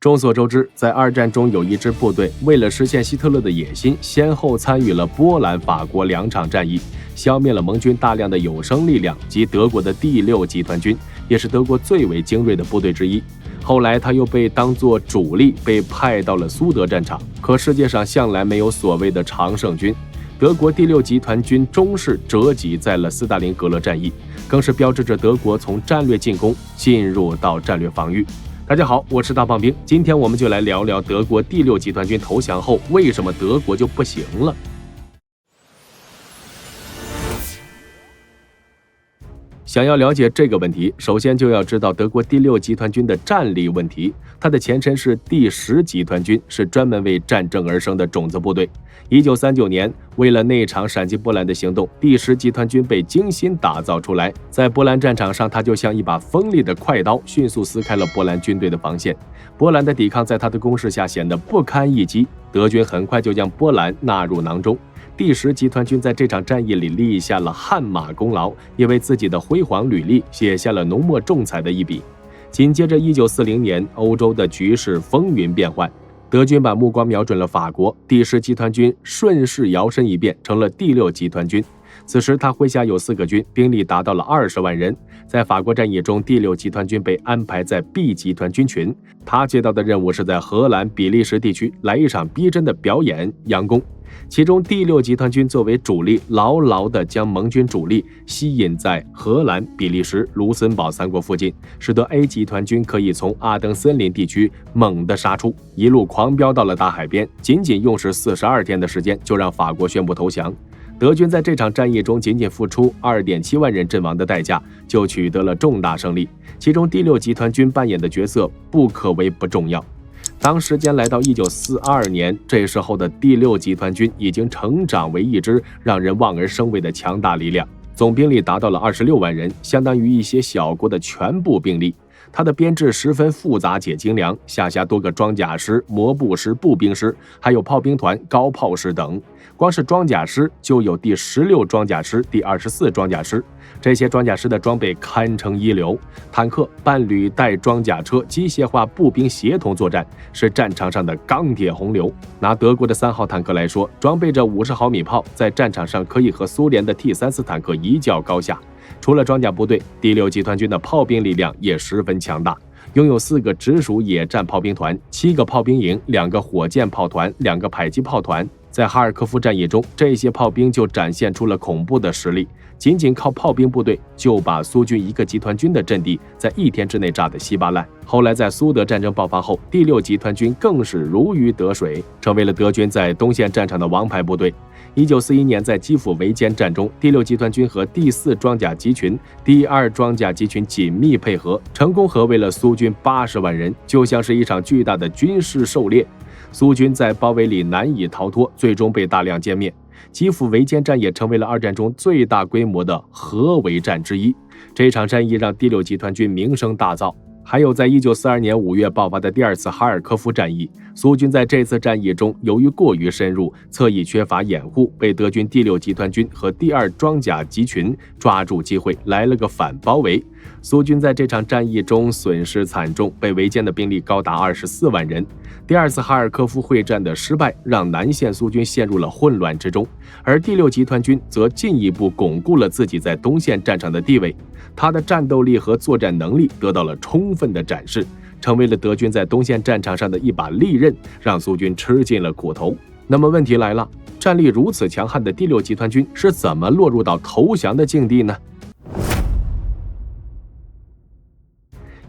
众所周知，在二战中有一支部队为了实现希特勒的野心，先后参与了波兰、法国2场战役，消灭了盟军大量的有生力量及德国的第6集团军，也是德国最为精锐的部队之一。后来他又被当作主力被派到了苏德战场，可世界上向来没有所谓的常胜军。德国第6集团军终是折戟在了斯大林格勒战役，更是标志着德国从战略进攻进入到战略防御。大家好，我是大棒兵，今天我们就来聊聊德国第6集团军投降后，为什么德国就不行了。想要了解这个问题，首先就要知道德国第6集团军的战力问题。它的前身是第10集团军，是专门为战争而生的种子部队。1939年，为了那场闪击波兰的行动，第10集团军被精心打造出来。在波兰战场上，它就像一把锋利的快刀，迅速撕开了波兰军队的防线。波兰的抵抗在它的攻势下显得不堪一击，德军很快就将波兰纳入囊中。第10集团军在这场战役里立下了汗马功劳，也为自己的辉煌履历写下了浓墨重彩的一笔。紧接着1940年，欧洲的局势风云变幻，德军把目光瞄准了法国，第10集团军顺势摇身一变成了第6集团军。此时他麾下有4个军，兵力达到了20万人。在法国战役中，第6集团军被安排在 B 集团军群，他接到的任务是在荷兰、比利时地区来一场逼真的表演佯攻。其中第6集团军作为主力，牢牢地将盟军主力吸引在荷兰、比利时、卢森堡3国附近，使得 A 集团军可以从阿登森林地区猛地杀出，一路狂飙到了大海边，仅仅用时42天的时间就让法国宣布投降。德军在这场战役中仅仅付出 2.7 万人阵亡的代价，就取得了重大胜利。其中第6集团军扮演的角色不可谓不重要。当时间来到1942年，这时候的第6集团军已经成长为一支让人望而生畏的强大力量，总兵力达到了26万人，相当于一些小国的全部兵力。它的编制十分复杂且精良，下辖多个装甲师、摩步师、步兵师，还有炮兵团、高炮师等。光是装甲师就有第16装甲师、第24装甲师，这些装甲师的装备堪称一流，坦克、半履带装甲车、机械化步兵协同作战，是战场上的钢铁洪流。拿德国的3号坦克来说，装备着50毫米炮，在战场上可以和苏联的 T-34坦克一较高下。除了装甲部队，第6集团军的炮兵力量也十分强大，拥有4个直属野战炮兵团、7个炮兵营、2个火箭炮团、2个迫击炮团。在哈尔科夫战役中，这些炮兵就展现出了恐怖的实力，仅仅靠炮兵部队就把苏军1个集团军的阵地在1天之内炸得稀巴烂。后来在苏德战争爆发后，第6集团军更是如鱼得水，成为了德军在东线战场的王牌部队。1941年在基辅围歼战中，第6集团军和第4装甲集群、第2装甲集群紧密配合，成功合围了苏军80万人，就像是一场巨大的军事狩猎。苏军在包围里难以逃脱，最终被大量歼灭。基辅围歼战也成为了2战中最大规模的合围战之一。这场战役让第6集团军名声大噪。还有在1942年5月爆发的第2次哈尔科夫战役，苏军在这次战役中由于过于深入，侧翼缺乏掩护，被德军第6集团军和第2装甲集群抓住机会来了个反包围。苏军在这场战役中损失惨重，被围歼的兵力高达24万人。第2次哈尔科夫会战的失败让南线苏军陷入了混乱之中，而第6集团军则进一步巩固了自己在东线战场的地位，他的战斗力和作战能力得到了充分的展示，成为了德军在东线战场上的一把利刃，让苏军吃尽了苦头。那么问题来了，战力如此强悍的第6集团军是怎么落入到投降的境地呢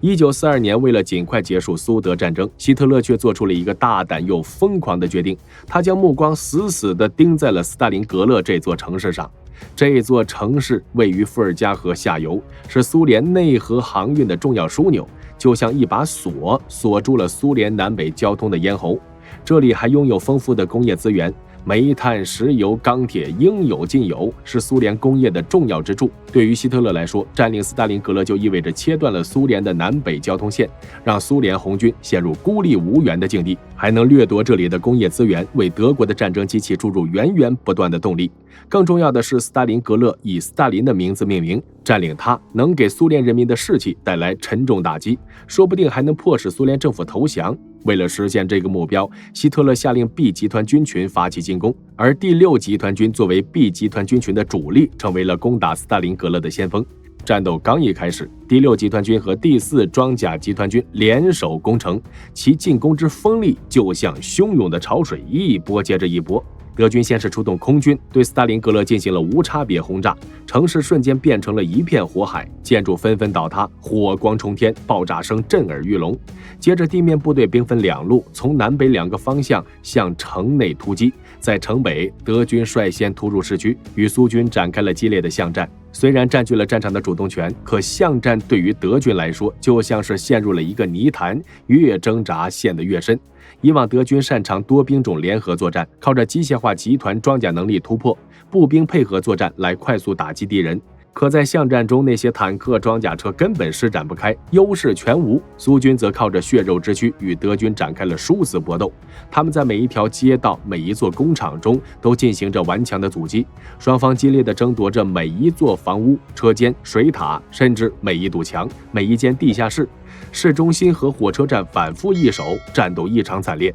？1942年，为了尽快结束苏德战争，希特勒却做出了一个大胆又疯狂的决定，他将目光死死地盯在了斯大林格勒这座城市上。这座城市位于伏尔加河下游，是苏联内河航运的重要枢纽，就像一把锁，锁住了苏联南北交通的咽喉。这里还拥有丰富的工业资源，煤炭、石油、钢铁应有尽有，是苏联工业的重要支柱。对于希特勒来说，占领斯大林格勒就意味着切断了苏联的南北交通线，让苏联红军陷入孤立无援的境地，还能掠夺这里的工业资源，为德国的战争机器注入源源不断的动力。更重要的是，斯大林格勒以斯大林的名字命名，占领它能给苏联人民的士气带来沉重打击，说不定还能迫使苏联政府投降。为了实现这个目标，希特勒下令 B 集团军群发起进攻，而第6集团军作为 B 集团军群的主力，成为了攻打斯大林格勒的先锋。战斗刚一开始，第6集团军和第4装甲集团军联手攻城，其进攻之锋利就像汹涌的潮水，一波接着一波。德军先是出动空军对斯大林格勒进行了无差别轰炸，城市瞬间变成了一片火海，建筑纷纷倒塌，火光冲天，爆炸声震耳欲聋。接着地面部队兵分2路，从南北2个方向向城内突击。在城北，德军率先突入市区，与苏军展开了激烈的巷战。虽然占据了战场的主动权，可巷战对于德军来说就像是陷入了一个泥潭，越挣扎陷得越深。以往德军擅长多兵种联合作战，靠着机械化集团装甲能力突破，步兵配合作战来快速打击敌人。可在巷战中，那些坦克、装甲车根本施展不开，优势全无。苏军则靠着血肉之躯与德军展开了殊死搏斗。他们在每一条街道、每一座工厂中都进行着顽强的阻击，双方激烈地争夺着每一座房屋、车间、水塔，甚至每一堵墙、每一间地下室。市中心和火车站反复易手，战斗异常惨烈。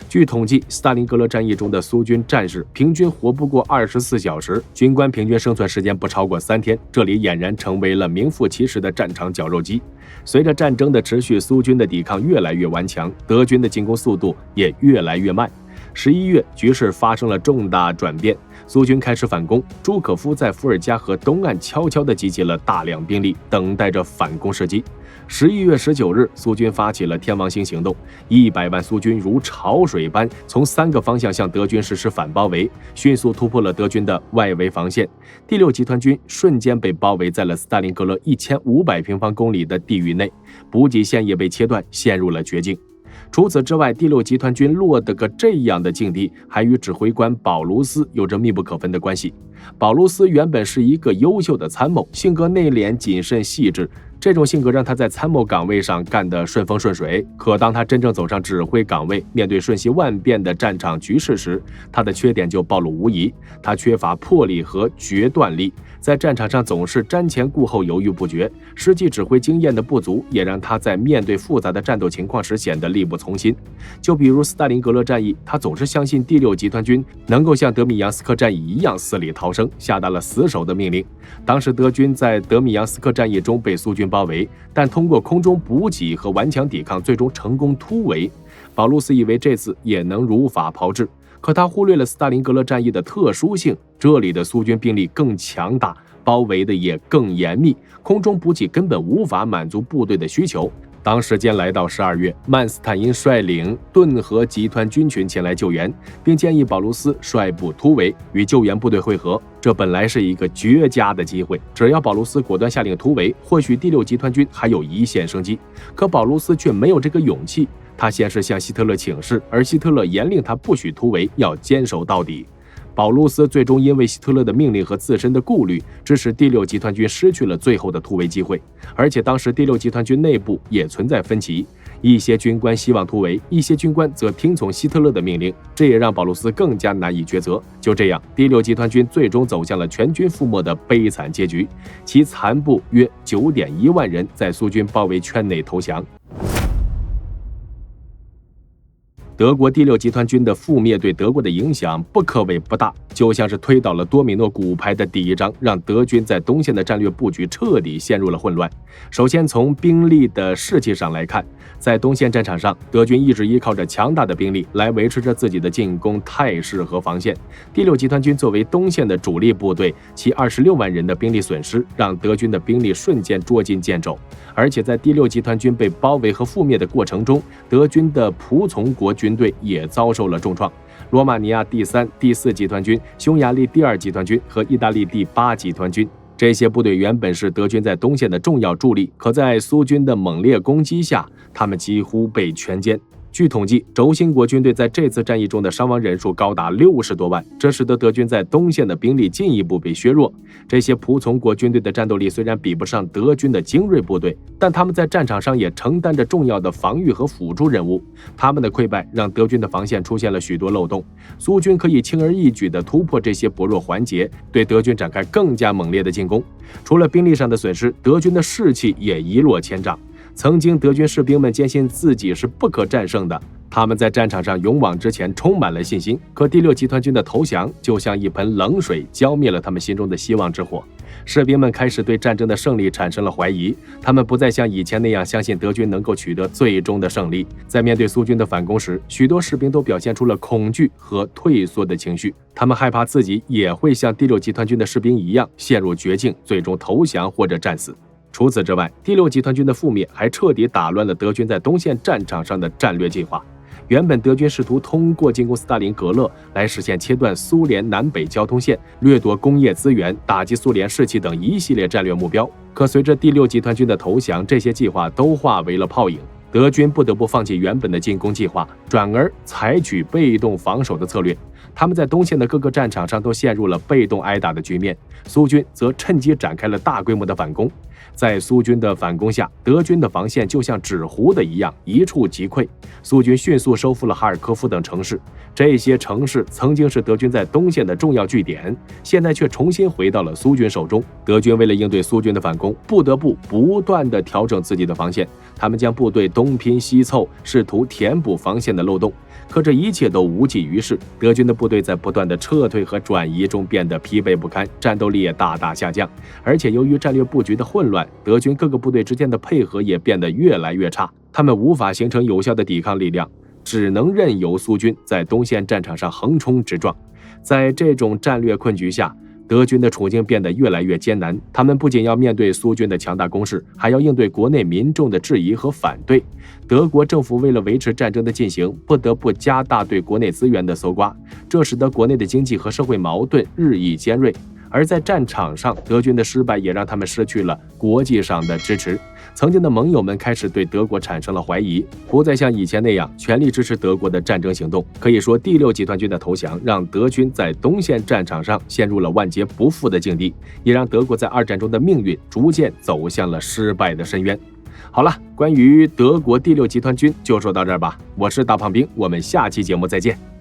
据统计，斯大林格勒战役中的苏军战士平均活不过24小时，军官平均生存时间不超过3天，这里俨然成为了名副其实的战场绞肉机。随着战争的持续，苏军的抵抗越来越顽强，德军的进攻速度也越来越慢。11月，局势发生了重大转变，苏军开始反攻。朱可夫在伏尔加河东岸悄悄地集结了大量兵力，等待着反攻时机。11月19日，苏军发起了天王星行动，100万苏军如潮水般从3个方向向德军实施反包围，迅速突破了德军的外围防线。第6集团军瞬间被包围在了斯大林格勒1500平方公里的地域内，补给线也被切断，陷入了绝境。除此之外，第6集团军落得个这样的境地，还与指挥官保卢斯有着密不可分的关系。保卢斯原本是一个优秀的参谋，性格内敛、谨慎、细致，这种性格让他在参谋岗位上干得顺风顺水。可当他真正走上指挥岗位，面对瞬息万变的战场局势时，他的缺点就暴露无遗。他缺乏魄力和决断力，在战场上总是瞻前顾后、犹豫不决。实际指挥经验的不足，也让他在面对复杂的战斗情况时显得力不从心。就比如斯大林格勒战役，他总是相信第6集团军能够像德米扬斯克战役一样死里逃生，下达了死守的命令。当时德军在德米扬斯克战役中被苏军包围，但通过空中补给和顽强抵抗，最终成功突围。保卢斯以为这次也能如法炮制，可他忽略了斯大林格勒战役的特殊性，这里的苏军兵力更强大，包围的也更严密，空中补给根本无法满足部队的需求。当时间来到12月，曼斯坦因率领顿河集团军群前来救援，并建议保卢斯率部突围，与救援部队会合。这本来是一个绝佳的机会，只要保卢斯果断下令突围，或许第6集团军还有一线生机。可保卢斯却没有这个勇气，他先是向希特勒请示，而希特勒严令他不许突围，要坚守到底。保卢斯最终因为希特勒的命令和自身的顾虑，致使第6集团军失去了最后的突围机会。而且当时第6集团军内部也存在分歧，一些军官希望突围，一些军官则听从希特勒的命令，这也让保卢斯更加难以抉择。就这样，第6集团军最终走向了全军覆没的悲惨结局，其残部约9.1万人在苏军包围圈内投降。德国第6集团军的覆灭对德国的影响不可谓不大，就像是推倒了多米诺骨牌的第一章，让德军在东线的战略布局彻底陷入了混乱。首先从兵力的士气上来看，在东线战场上，德军一直依靠着强大的兵力来维持着自己的进攻态势和防线。第6集团军作为东线的主力部队，其26万人的兵力损失，让德军的兵力瞬间捉襟见肘。而且在第6集团军被包围和覆灭的过程中，德军的仆从国军队也遭受了重创。罗马尼亚第3、第4集团军、匈牙利第2集团军和意大利第8集团军，这些部队原本是德军在东线的重要助力，可在苏军的猛烈攻击下，他们几乎被全歼。据统计，轴心国军队在这次战役中的伤亡人数高达60多万，这使得德军在东线的兵力进一步被削弱。这些仆从国军队的战斗力虽然比不上德军的精锐部队，但他们在战场上也承担着重要的防御和辅助任务。他们的溃败让德军的防线出现了许多漏洞，苏军可以轻而易举地突破这些薄弱环节，对德军展开更加猛烈的进攻。除了兵力上的损失，德军的士气也一落千丈。曾经德军士兵们坚信自己是不可战胜的，他们在战场上勇往直前，充满了信心。可第6集团军的投降就像一盆冷水，浇灭了他们心中的希望之火。士兵们开始对战争的胜利产生了怀疑，他们不再像以前那样相信德军能够取得最终的胜利。在面对苏军的反攻时，许多士兵都表现出了恐惧和退缩的情绪，他们害怕自己也会像第6集团军的士兵一样陷入绝境，最终投降或者战死。除此之外，第6集团军的覆灭还彻底打乱了德军在东线战场上的战略计划。原本德军试图通过进攻斯大林格勒来实现切断苏联南北交通线、掠夺工业资源、打击苏联士气等一系列战略目标，可随着第6集团军的投降，这些计划都化为了泡影。德军不得不放弃原本的进攻计划，转而采取被动防守的策略。他们在东线的各个战场上都陷入了被动挨打的局面，苏军则趁机展开了大规模的反攻。在苏军的反攻下，德军的防线就像纸糊的一样，一触即溃。苏军迅速收复了哈尔科夫等城市，这些城市曾经是德军在东线的重要据点，现在却重新回到了苏军手中。德军为了应对苏军的反攻，不得不断地调整自己的防线，他们将部队东拼西凑，试图填补防线的漏洞。可这一切都无济于事，德军的部队在不断的撤退和转移中变得疲惫不堪，战斗力也大大下降。而且由于战略布局的混乱，德军各个部队之间的配合也变得越来越差，他们无法形成有效的抵抗力量，只能任由苏军在东线战场上横冲直撞。在这种战略困局下，德军的处境变得越来越艰难，他们不仅要面对苏军的强大攻势，还要应对国内民众的质疑和反对。德国政府为了维持战争的进行，不得不加大对国内资源的搜刮，这使得国内的经济和社会矛盾日益尖锐。而在战场上，德军的失败也让他们失去了国际上的支持。曾经的盟友们开始对德国产生了怀疑，不再像以前那样全力支持德国的战争行动。可以说，第6集团军的投降让德军在东线战场上陷入了万劫不复的境地，也让德国在2战中的命运逐渐走向了失败的深渊。好了，关于德国第6集团军就说到这儿吧。我是大胖兵，我们下期节目再见。